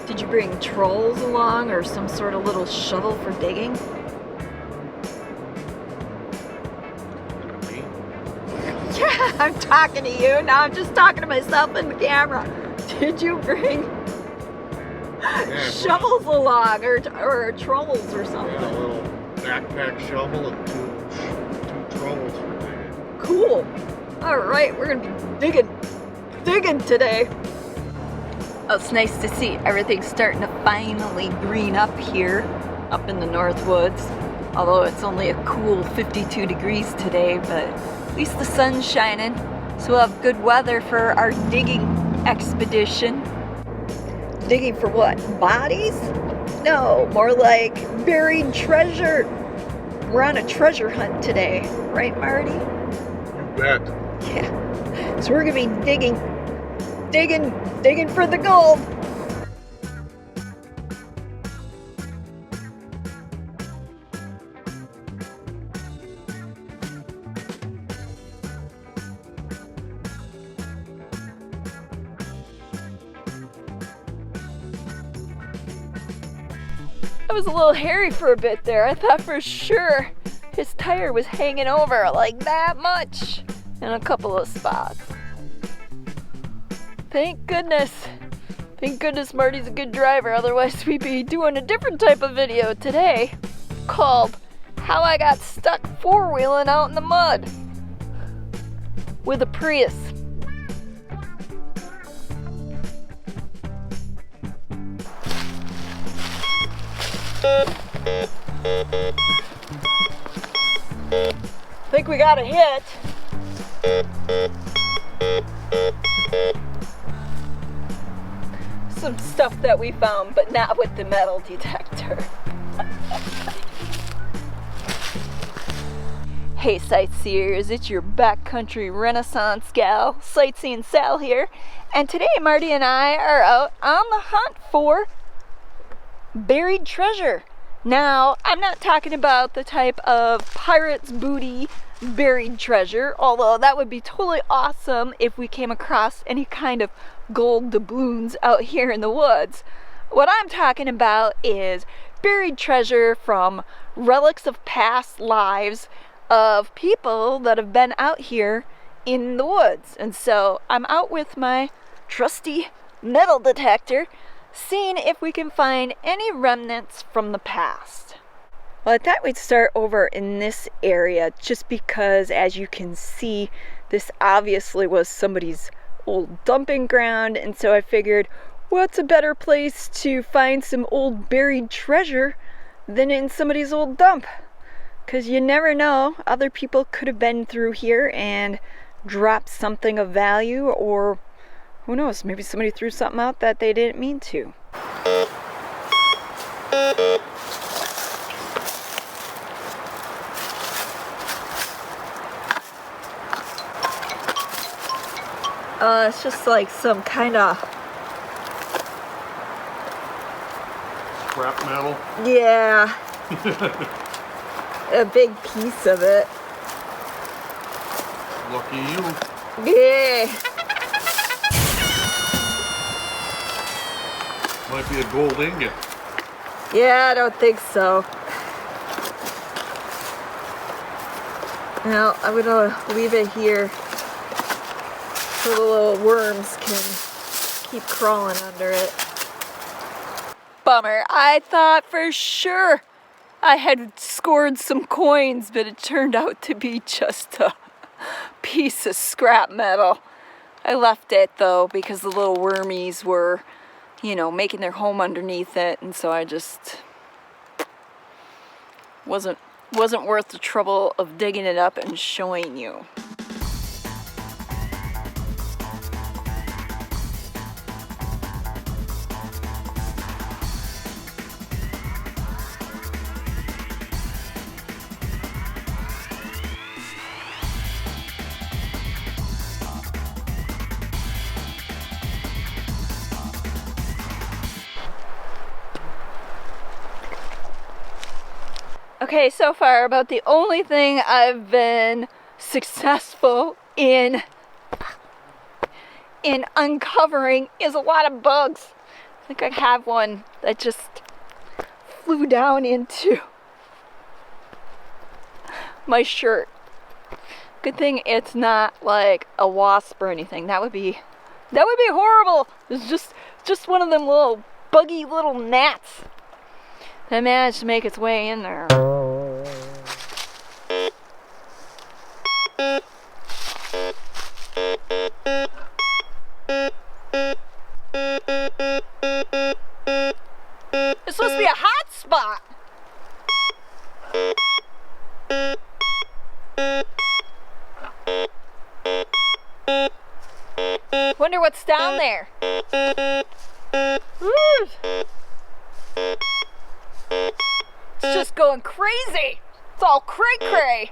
Did you bring trolls along or some sort of little shovel for digging? Me? Yeah, I'm talking to you. Now I'm just talking to myself in the camera. Did you bring shovels along or trolls or something? Yeah, a little backpack shovel and two trolls for digging. Cool. All right, we're gonna be digging today. Oh, it's nice to see everything's starting to finally green up here, up in the North Woods. Although it's only a cool 52 degrees today, but at least the sun's shining, so we'll have good weather for our digging expedition. Digging for what? Bodies? No, more like buried treasure. We're on a treasure hunt today, right, Marty? You bet. Yeah. So we're gonna be digging for the gold. That was a little hairy for a bit there. I thought for sure his tire was hanging over like that much in a couple of spots. Thank goodness. Thank goodness Marty's a good driver, otherwise we'd be doing a different type of video today called How I Got Stuck Four-Wheeling Out in the Mud with a Prius. Think we got a hit. Some stuff that we found, but not with the metal detector. Hey sightseers, it's your backcountry renaissance gal, Sightseeing Sal here, and today Marty and I are out on the hunt for buried treasure. Now, I'm not talking about the type of pirate's booty buried treasure, although that would be totally awesome if we came across any kind of gold doubloons out here in the woods. What I'm talking about is buried treasure from relics of past lives of people that have been out here in the woods. And so I'm out with my trusty metal detector, seeing if we can find any remnants from the past. Well, I thought we'd start over in this area just because, as you can see, this obviously was somebody's old dumping ground, and so I figured, what's a better place to find some old buried treasure than in somebody's old dump? Because you never know, other people could have been through here and dropped something of value, or who knows, maybe somebody threw something out that they didn't mean to. It's just like some kind of... Scrap metal? Yeah. A big piece of it. Lucky you. Yeah. Might be a gold ingot. Yeah, I don't think so. Well, I'm gonna leave it here so the little worms can keep crawling under it. Bummer. I thought for sure I had scored some coins, but it turned out to be just a piece of scrap metal. I left it though because the little wormies were, you know, making their home underneath it, and so I just wasn't worth the trouble of digging it up and showing you. Okay, so far about the only thing I've been successful in uncovering is a lot of bugs. think I have one that just flew down into my shirt. Good thing it's not like a wasp or anything. That would be horrible. It's just one of them little buggy little gnats that managed to make its way in there. It's supposed to be a hot spot. Wonder what's down there. Woo. It's just going crazy. It's all cray-cray.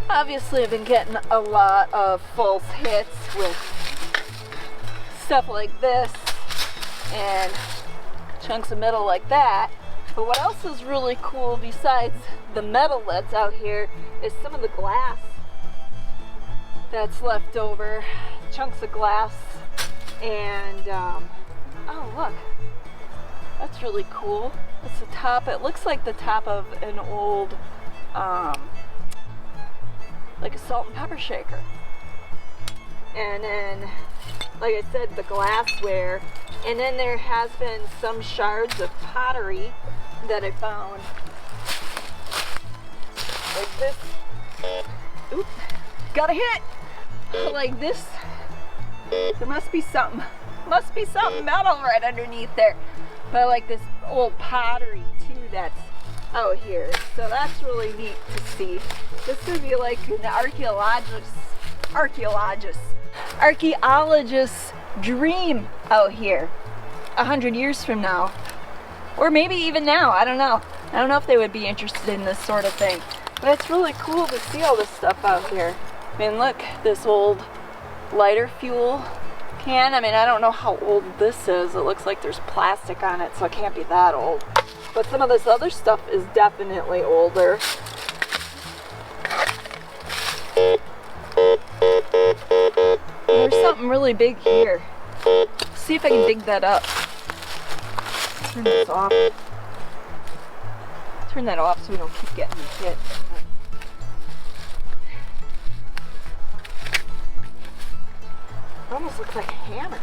Obviously, I've been getting a lot of false hits with stuff like this and chunks of metal like that. But what else is really cool besides the metal that's out here is some of the glass that's left over. Chunks of glass. And, oh look, that's really cool. It's the top, it looks like the top of an old, like a salt and pepper shaker. And then, like I said, the glassware. And then there has been some shards of pottery that I found. Like this. Oop, got a hit. Like this. There must be something metal right underneath there. But like this old pottery too that's out here. So that's really neat to see. This would be like an archaeologist's dream out here 100 years from now. Or maybe even now, I don't know. I don't know if they would be interested in this sort of thing. But it's really cool to see all this stuff out here. I mean, look, this old lighter fuel can. I mean, I don't know how old this is. It looks like there's plastic on it, so it can't be that old. But some of this other stuff is definitely older. There's something really big here. See if I can dig that up. Turn this off. Turn that off so we don't keep getting hit. It almost looks like a hammer.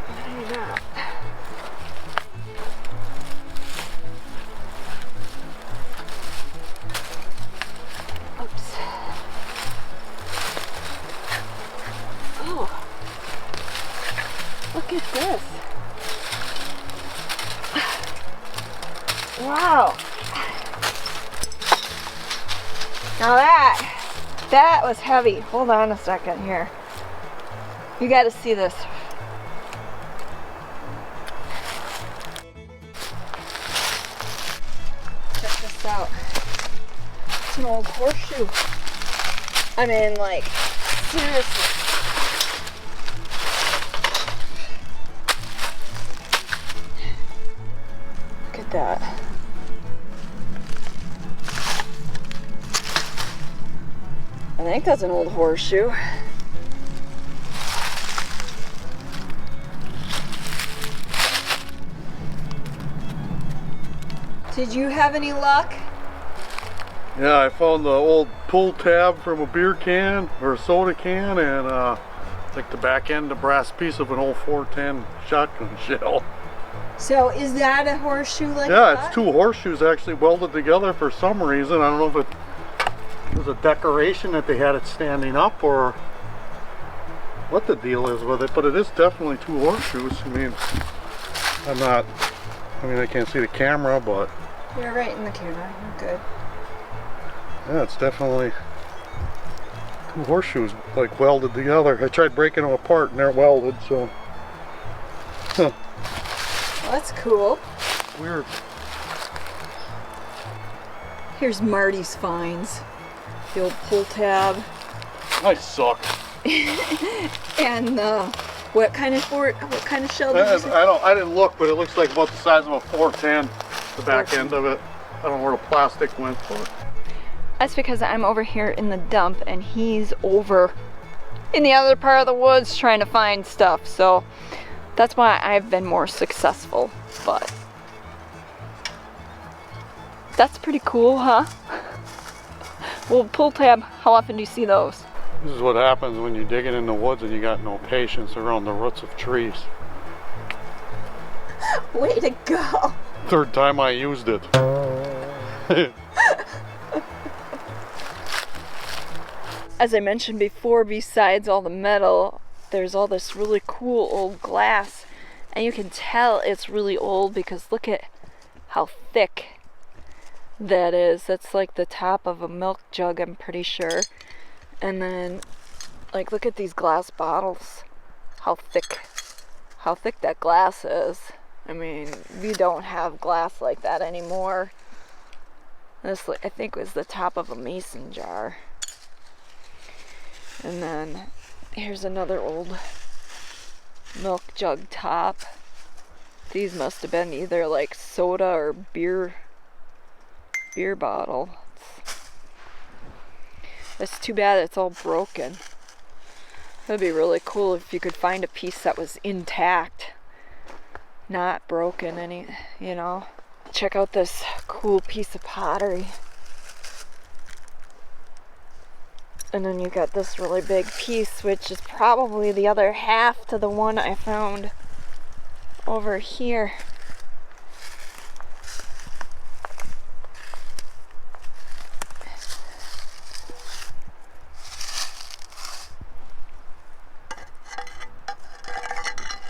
What do you got? Oops. Oh. Look at this. Wow. Now that was heavy. Hold on a second here. You got to see this. Check this out. It's an old horseshoe. I mean, like, seriously. Look at that. I think that's an old horseshoe. Did you have any luck? Yeah, I found the old pull tab from a beer can or a soda can, and it's like the back end, the brass piece of an old 410 shotgun shell. So is that a horseshoe like Yeah, that? it's two horseshoes actually welded together for some reason. I don't know if it was a decoration that they had it standing up or what the deal is with it, but it is definitely two horseshoes. I mean, I can't see the camera, but You're right in the camera. You're good. yeah, it's definitely two horseshoes like welded together. I tried breaking them apart and they're welded, so Well, that's cool. weird. Here's Marty's finds. The old pull tab I suck. and the What kind of shell did you say? I didn't look, but it looks like about the size of a 410, the back end of it. I don't know where the plastic went, but. That's because I'm over here in the dump and he's over in the other part of the woods trying to find stuff. So that's why I've been more successful, but that's pretty cool, huh? Well, pull tab, how often do you see those? This is what happens when you're digging in the woods and you got no patience around the roots of trees. Way to go. Third time I used it. As I mentioned before, besides all the metal, there's all this really cool old glass. And you can tell it's really old because look at how thick that is. That's like the top of a milk jug, I'm pretty sure. And then, like, look at these glass bottles. How thick that glass is. I mean, we don't have glass like that anymore. This, I think, was the top of a mason jar. And then here's another old milk jug top. These must have been either like soda or beer bottle. It's too bad it's all broken. That'd be really cool if you could find a piece that was intact, not broken any, you know. Check out this cool piece of pottery. And then you got this really big piece, which is probably the other half to the one I found over here.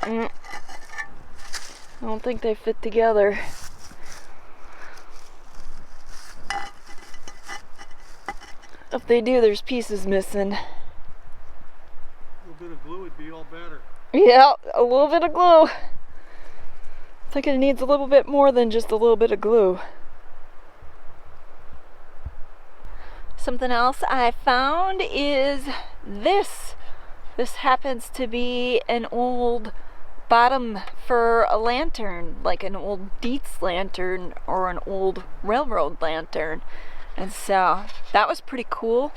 I don't think they fit together. If they do, there's pieces missing. A little bit of glue would be all better. Yeah, a little bit of glue. I think it needs a little bit more than just a little bit of glue. Something else I found is this. This happens to be an old bottom for a lantern, like an old Dietz lantern or an old railroad lantern. And so that was pretty cool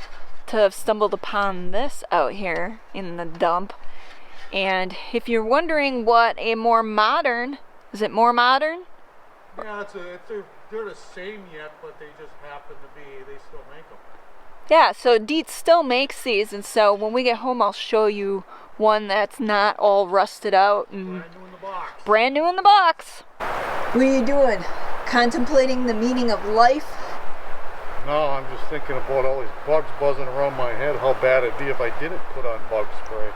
to have stumbled upon this out here in the dump. And if you're wondering what a more modern, is it more modern? Yeah, they're the same yet, but they just happen to be, they still make them. Yeah, so Dietz still makes these, and so when we get home I'll show you one that's not all rusted out and Brand new in the box. Brand new in the box. What are you doing? Contemplating the meaning of life? No, I'm just thinking about all these bugs buzzing around my head, how bad it'd be if I didn't put on bug spray.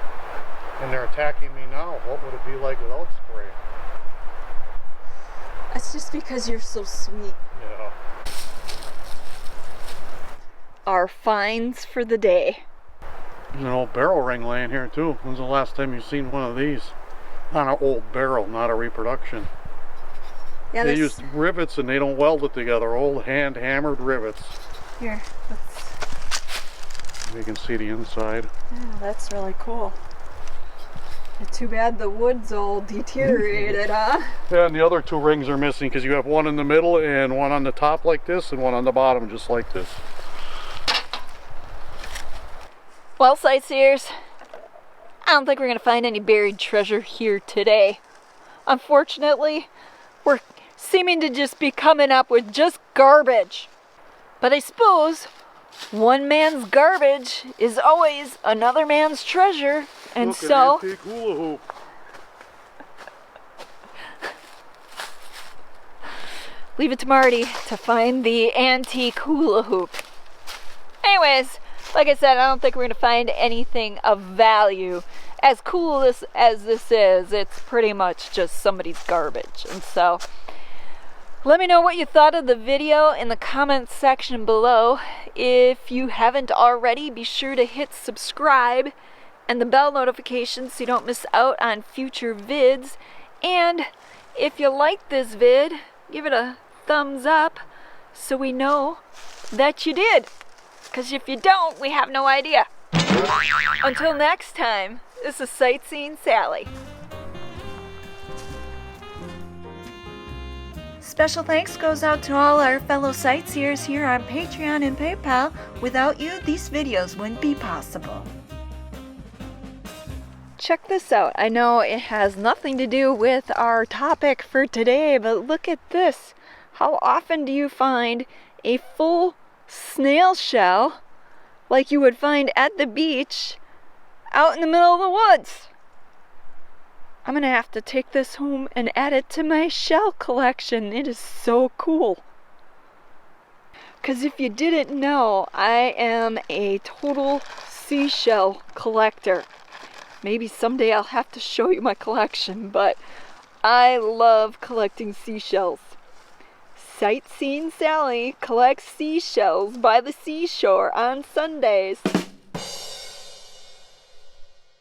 And they're attacking me now. What would it be like without spray? That's just because you're so sweet. Yeah. Our finds for the day. There's an old barrel ring laying here too. When's the last time you've seen one of these? On an old barrel, not a reproduction. Yeah, they use rivets and they don't weld it together. Old hand hammered rivets. Here, You can see the inside. Yeah, that's really cool. Too bad the wood's all deteriorated, huh? Yeah, and the other two rings are missing because you have one in the middle and one on the top like this and one on the bottom just like this. Well, sightseers, I don't think we're going to find any buried treasure here today. Unfortunately, we're seeming to just be coming up with just garbage. But I suppose one man's garbage is always another man's treasure. And look, so, an antique hula hoop. leave it to Marty to find the antique hula hoop. Anyways, like I said, I don't think we're going to find anything of value. As cool as this is, it's pretty much just somebody's garbage. And so, let me know what you thought of the video in the comments section below. If you haven't already, be sure to hit subscribe and the bell notification so you don't miss out on future vids. And if you like this vid, give it a thumbs up so we know that you did. Because if you don't, we have no idea. Until next time, This is Sightseeing Sally. Special thanks goes out to all our fellow sightseers here on Patreon and PayPal. Without you, these videos wouldn't be possible. Check this out. I know it has nothing to do with our topic for today, but look at this. How often do you find a full snail shell like you would find at the beach out in the middle of the woods? I'm gonna have to take this home and add it to my shell collection. It is so cool. Because if you didn't know, I am a total seashell collector. Maybe someday I'll have to show you my collection, but I love collecting seashells. Sightseeing Sally collects seashells by the seashore on Sundays.